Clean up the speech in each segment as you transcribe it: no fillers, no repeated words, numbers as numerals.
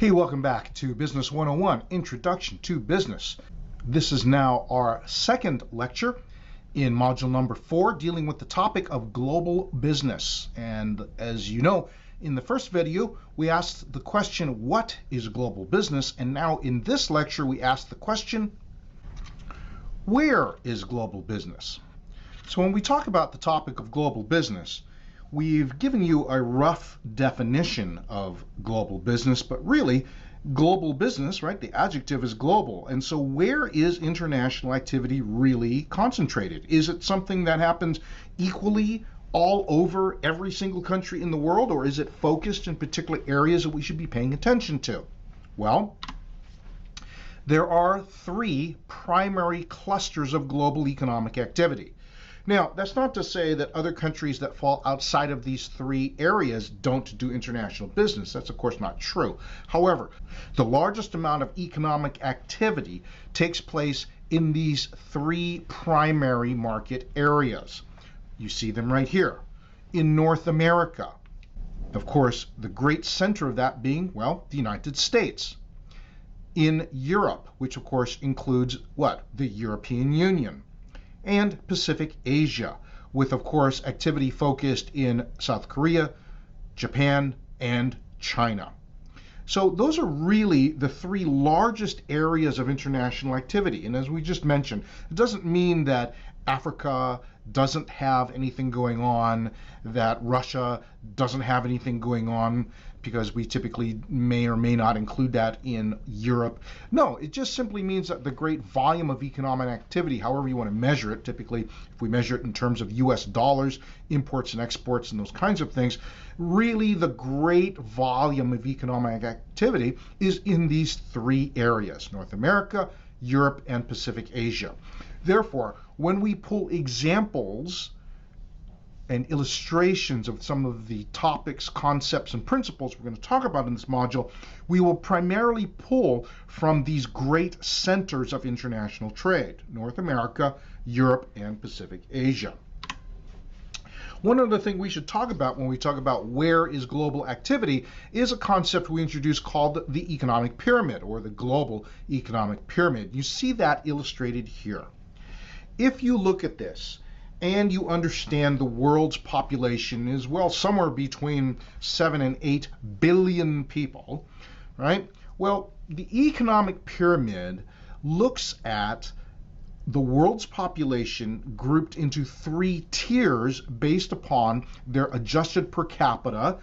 Hey, welcome back to Business 101, Introduction to Business. This is now our second lecture in module number 4, dealing with the topic of global business. And as you know, in the first video, we asked the question, what is global business? And now in this lecture, we ask the question, where is global business? So when we talk about the topic of global business, we've given you a rough definition of global business, but really, global business, right? The adjective is global. And so where is international activity really concentrated? Is it something that happens equally all over every single country in the world, or is it focused in particular areas that we should be paying attention to? Well, there are 3 primary clusters of global economic activity. Now, that's not to say that other countries that fall outside of these 3 areas don't do international business. That's, of course, not true. However, the largest amount of economic activity takes place in these 3 primary market areas. You see them right here. In North America, of course, the great center of that being, well, the United States. In Europe, which, of course, includes what? The European Union. And Pacific Asia, with, of course, activity focused in South Korea, Japan, and China. So those are really the 3 largest areas of international activity. And as we just mentioned, it doesn't mean that Africa doesn't have anything going on, that Russia doesn't have anything going on, because we typically may or may not include that in Europe. No, it just simply means that the great volume of economic activity, however you want to measure it, typically if we measure it in terms of US dollars, imports and exports and those kinds of things, really the great volume of economic activity is in these 3 areas, North America, Europe, and Pacific Asia. Therefore, when we pull examples and illustrations of some of the topics, concepts, and principles we're going to talk about in this module, we will primarily pull from these great centers of international trade, North America, Europe, and Pacific Asia. One other thing we should talk about when we talk about where is global activity is a concept we introduced called the economic pyramid, or the global economic pyramid. You see that illustrated here. If you look at this, and you understand the world's population is, well, somewhere between 7 and 8 billion people, right? Well, the economic pyramid looks at the world's population grouped into 3 tiers based upon their adjusted per capita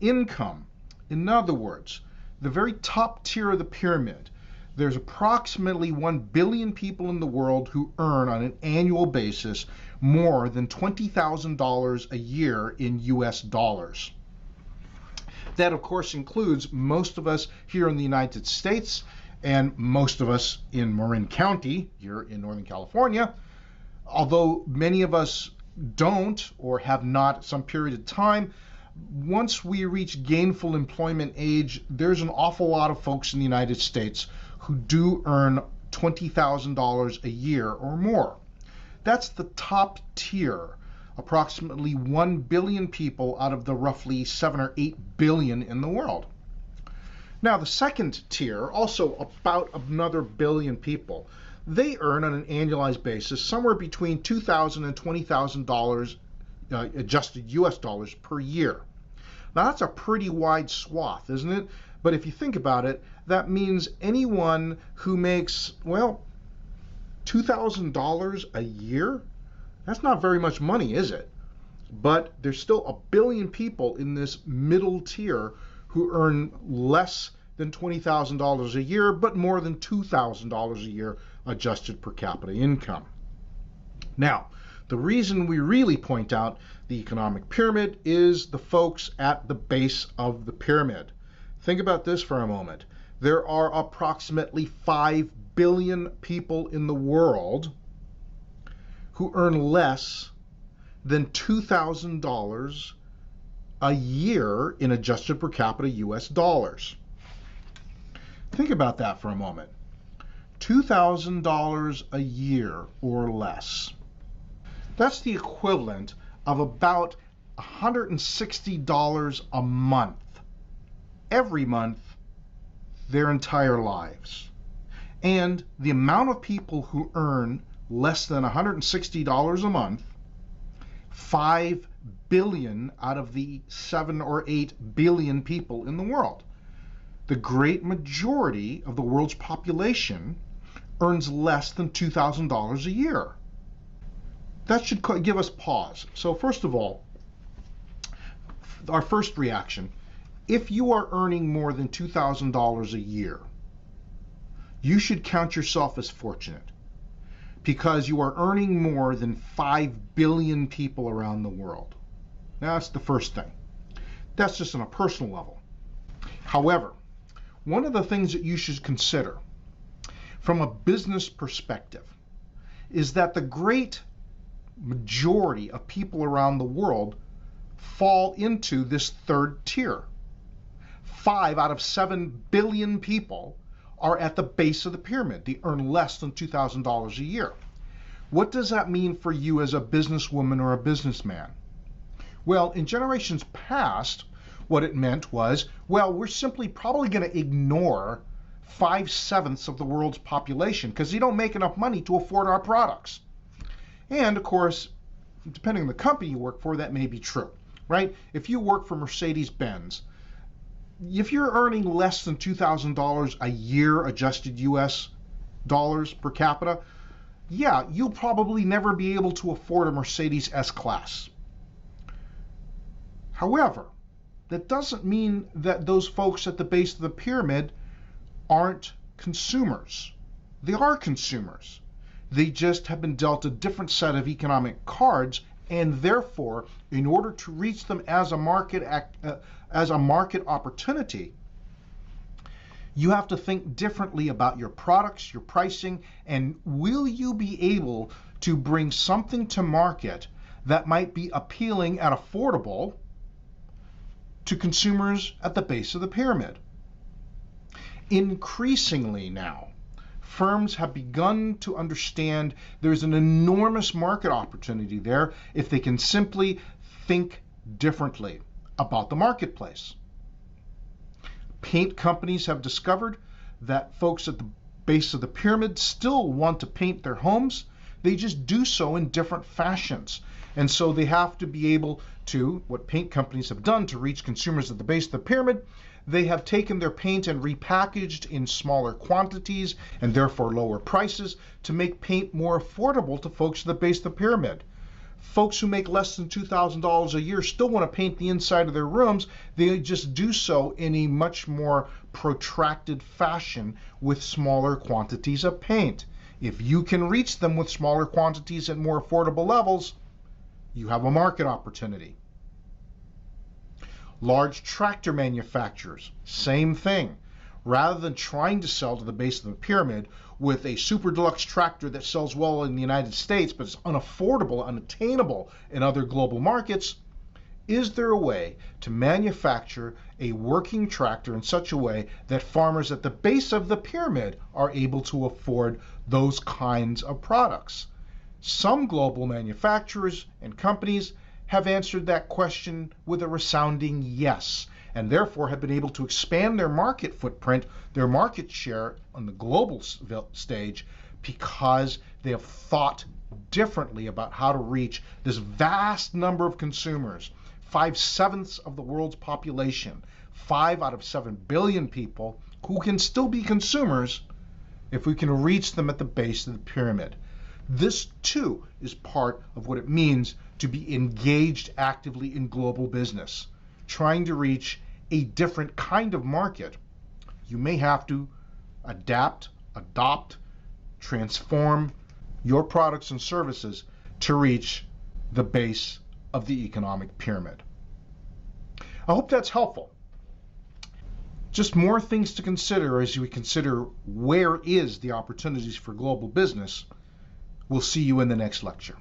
income. In other words, the very top tier of the pyramid, there's approximately 1 billion people in the world who earn on an annual basis more than $20,000 a year in US dollars. That, of course, includes most of us here in the United States and most of us in Marin County here in Northern California. Although many of us don't or have not some period of time, once we reach gainful employment age, there's an awful lot of folks in the United States who do earn $20,000 a year or more. That's the top tier, approximately 1 billion people out of the roughly 7 or 8 billion in the world. Now, the second tier, also about another billion people, they earn on an annualized basis somewhere between $2,000 and $20,000 adjusted US dollars per year. Now, that's a pretty wide swath, isn't it? But if you think about it, that means anyone who makes, well, $2,000 a year, that's not very much money, is it? But there's still 1 billion people in this middle tier who earn less than $20,000 a year, but more than $2,000 a year adjusted per capita income. Now, the reason we really point out the economic pyramid is the folks at the base of the pyramid. Think about this for a moment. There are approximately 5 billion people in the world who earn less than $2,000 a year in adjusted per capita US dollars. Think about that for a moment. $2,000 a year or less. That's the equivalent of about $160 a month, every month their entire lives. And the amount of people who earn less than $160 a month, 5 billion out of the 7 or 8 billion people in the world. The great majority of the world's population earns less than $2,000 a year. That should give us pause. So first of all, our first reaction, if you are earning more than $2,000 a year, you should count yourself as fortunate because you are earning more than 5 billion people around the world. Now, that's the first thing. That's just on a personal level. However, one of the things that you should consider from a business perspective is that the great majority of people around the world fall into this third tier. 5 out of 7 billion people are at the base of the pyramid. They earn less than $2,000 a year. What does that mean for you as a businesswoman or a businessman? Well, in generations past, what it meant was, well, we're simply probably going to ignore 5/7 of the world's population because they don't make enough money to afford our products. And of course, depending on the company you work for, that may be true, right? If you work for Mercedes-Benz, if you're earning less than $2,000 a year adjusted US dollars per capita, yeah, you'll probably never be able to afford a Mercedes S-Class. However, that doesn't mean that those folks at the base of the pyramid aren't consumers. They are consumers. They just have been dealt a different set of economic cards, and therefore, in order to reach them as a market opportunity, you have to think differently about your products, your pricing, and will you be able to bring something to market that might be appealing and affordable to consumers at the base of the pyramid. Increasingly now, firms have begun to understand there's an enormous market opportunity there if they can simply think differently about the marketplace. Paint companies have discovered that folks at the base of the pyramid still want to paint their homes. They just do so in different fashions. And so they have to be able to, what paint companies have done to reach consumers at the base of the pyramid, they have taken their paint and repackaged in smaller quantities and therefore lower prices to make paint more affordable to folks at the base of the pyramid. Folks who make less than $2,000 a year still want to paint the inside of their rooms. They just do so in a much more protracted fashion with smaller quantities of paint. If you can reach them with smaller quantities at more affordable levels, you have a market opportunity. Large tractor manufacturers, same thing. Rather than trying to sell to the base of the pyramid with a super deluxe tractor that sells well in the United States but is unaffordable, unattainable in other global markets, is there a way to manufacture a working tractor in such a way that farmers at the base of the pyramid are able to afford those kinds of products? Some global manufacturers and companies have answered that question with a resounding yes, and therefore have been able to expand their market footprint, their market share on the global stage, because they have thought differently about how to reach this vast number of consumers, 5/7 of the world's population, 5 out of 7 billion people who can still be consumers if we can reach them at the base of the pyramid. This too is part of what it means to be engaged actively in global business, trying to reach a different kind of market. You may have to adapt, adopt, transform your products and services to reach the base of the economic pyramid. I hope that's helpful. Just more things to consider as we consider where is the opportunities for global business. We'll see you in the next lecture.